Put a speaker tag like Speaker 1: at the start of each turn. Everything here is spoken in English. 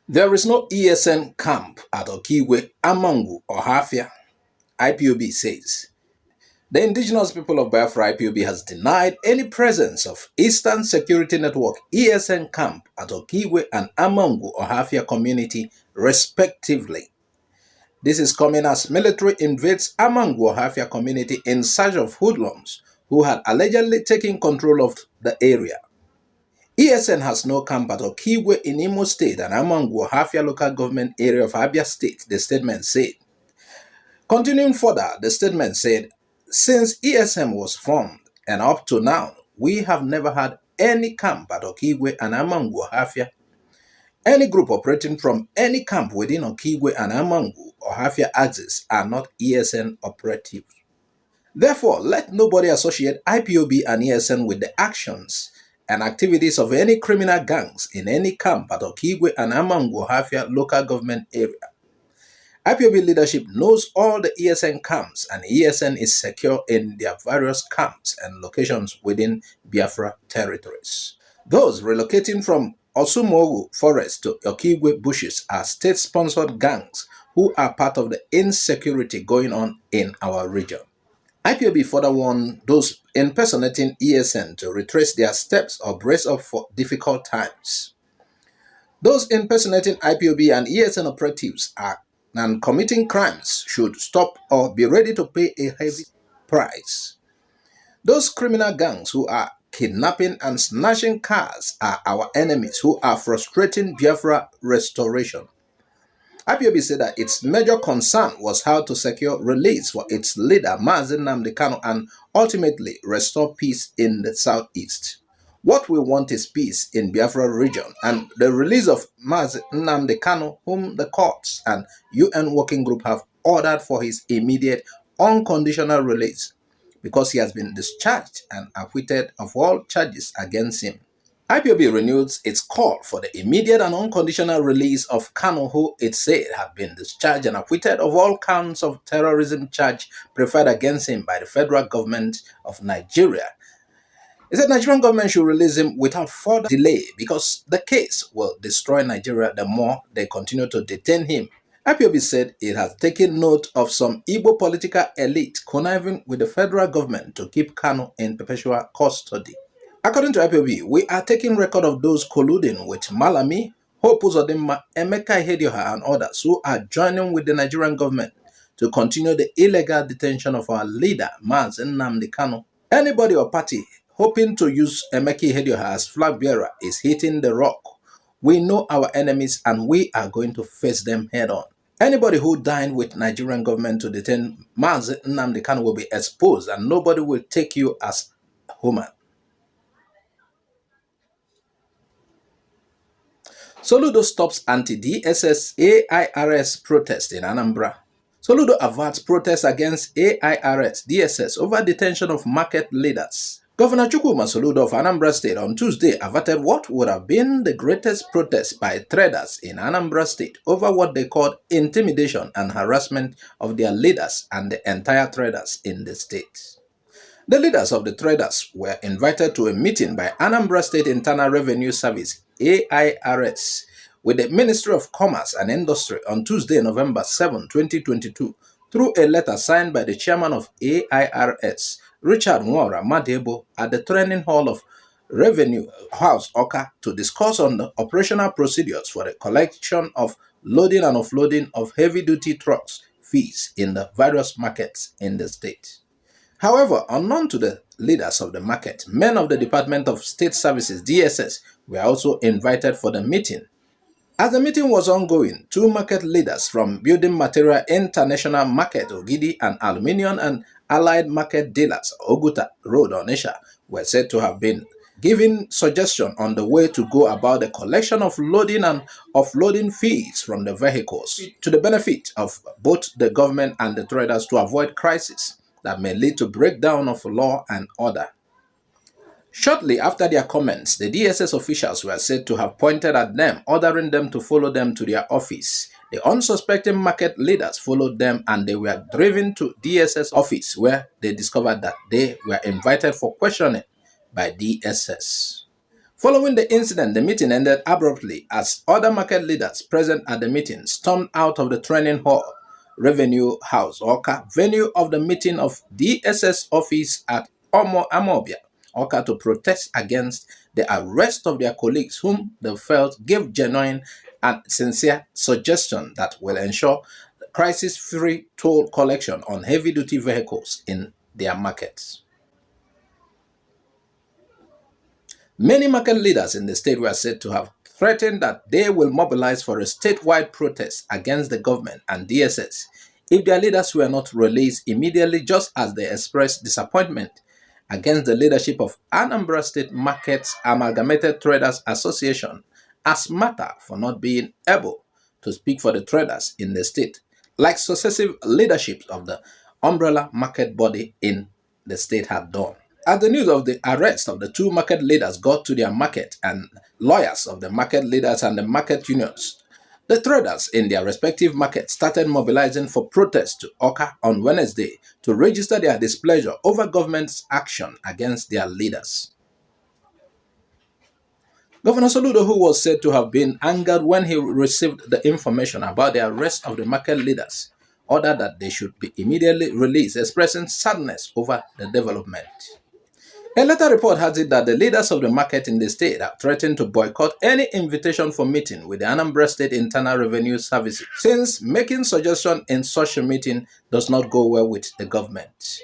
Speaker 1: There is no ESN camp at Okigwe, Amangu, or Hafia, IPOB says. The indigenous people of Biafra IPOB has denied any presence of Eastern Security Network ESN camp at Okigwe and Amangu or Hafia community, respectively. This is coming as military invades Amangu or Hafia community in search of hoodlums who had allegedly taken control of the area. ESN has no camp at Okigwe in Imo State and Amangu, Hafia local government area of Abia State, the statement said. Continuing further, the statement said, since ESN was formed and up to now, we have never had any camp at Okigwe and Amangu, Hafia. Any group operating from any camp within Okigwe and Amangu or Hafia axis are not ESN operatives. Therefore, let nobody associate IPOB and ESN with the actions and activities of any criminal gangs in any camp at Okigwe and Amangu Hafia local government area. IPOB leadership knows all the ESN camps and ESN is secure in their various camps and locations within Biafra territories. Those relocating from Osumogu Forest to Okigwe bushes are state-sponsored gangs who are part of the insecurity going on in our region. IPOB further warned those impersonating ESN to retrace their steps or brace up for difficult times. Those impersonating IPOB and ESN operatives and committing crimes should stop or be ready to pay a heavy price. Those criminal gangs who are kidnapping and snatching cars are our enemies who are frustrating Biafra restoration. IPOB said that its major concern was how to secure release for its leader, Mazi Nnamdi Kanu, and ultimately restore peace in the southeast. What we want is peace in Biafra region and the release of Mazi Nnamdi Kanu, whom the courts and UN working group have ordered for his immediate unconditional release because he has been discharged and acquitted of all charges against him. IPOB renews its call for the immediate and unconditional release of Kanu, who it said had been discharged and acquitted of all counts of terrorism charge preferred against him by the federal government of Nigeria. It said Nigerian government should release him without further delay because the case will destroy Nigeria the more they continue to detain him. IPOB said it has taken note of some Igbo political elite conniving with the federal government to keep Kanu in perpetual custody. According to IPOB, we are taking record of those colluding with Malami, Hope Uzodinma, Emeka Ihedioha, and others who are joining with the Nigerian government to continue the illegal detention of our leader, Mazi Nnamdi Kanu. Anybody or party hoping to use Emeka Ihedioha as flag bearer is hitting the rock. We know our enemies and we are going to face them head on. Anybody who dined with Nigerian government to detain Mazi Nnamdi Kanu will be exposed and nobody will take you as human. Soludo stops anti-DSS AIRS protest in Anambra. Soludo averts protests against AIRS DSS over detention of market leaders. Governor Chukwuma Soludo of Anambra State on Tuesday averted what would have been the greatest protest by traders in Anambra State over what they called intimidation and harassment of their leaders and the entire traders in the state. The leaders of the traders were invited to a meeting by Anambra State Internal Revenue Service AIRS with the Ministry of Commerce and Industry on Tuesday, November 7, 2022, through a letter signed by the chairman of AIRS, Richard Nwora Madebo, at the training hall of Revenue House, Oka, to discuss on the operational procedures for the collection of loading and offloading of heavy-duty trucks fees in the various markets in the state. However, unknown to the leaders of the market, men of the Department of State Services, DSS, were also invited for the meeting. As the meeting was ongoing, two market leaders from Building Material International Market, Ogidi, and Aluminium and Allied Market Dealers, Oguta Road, Onitsha, were said to have been giving suggestions on the way to go about the collection of loading and offloading fees from the vehicles to the benefit of both the government and the traders to avoid crisis that may lead to breakdown of law and order. Shortly after their comments, the DSS officials were said to have pointed at them, ordering them to follow them to their office. The unsuspecting market leaders followed them and they were driven to DSS office where they discovered that they were invited for questioning by DSS. Following the incident, the meeting ended abruptly as other market leaders present at the meeting stormed out of the training hall, Revenue House, Oka, venue of the meeting of DSS office at Amobia, Oka, to protest against the arrest of their colleagues whom they felt gave genuine and sincere suggestion that will ensure crisis-free toll collection on heavy-duty vehicles in their markets. Many market leaders in the state were said to have threatened that they will mobilize for a statewide protest against the government and DSS if their leaders were not released immediately, just as they expressed disappointment against the leadership of Anambra State Markets Amalgamated Traders Association, ASMATA, for not being able to speak for the traders in the state, like successive leaderships of the umbrella market body in the state had done. As the news of the arrest of the two market leaders got to their market and lawyers of the market leaders and the market unions, the traders in their respective markets started mobilizing for protest to occur on Wednesday to register their displeasure over government's action against their leaders. Governor Soludo, who was said to have been angered when he received the information about the arrest of the market leaders, ordered that they should be immediately released, expressing sadness over the development. A later report has it that the leaders of the market in the state have threatened to boycott any invitation for meeting with the Anambra State Internal Revenue Services, since making suggestions in such a meeting does not go well with the government.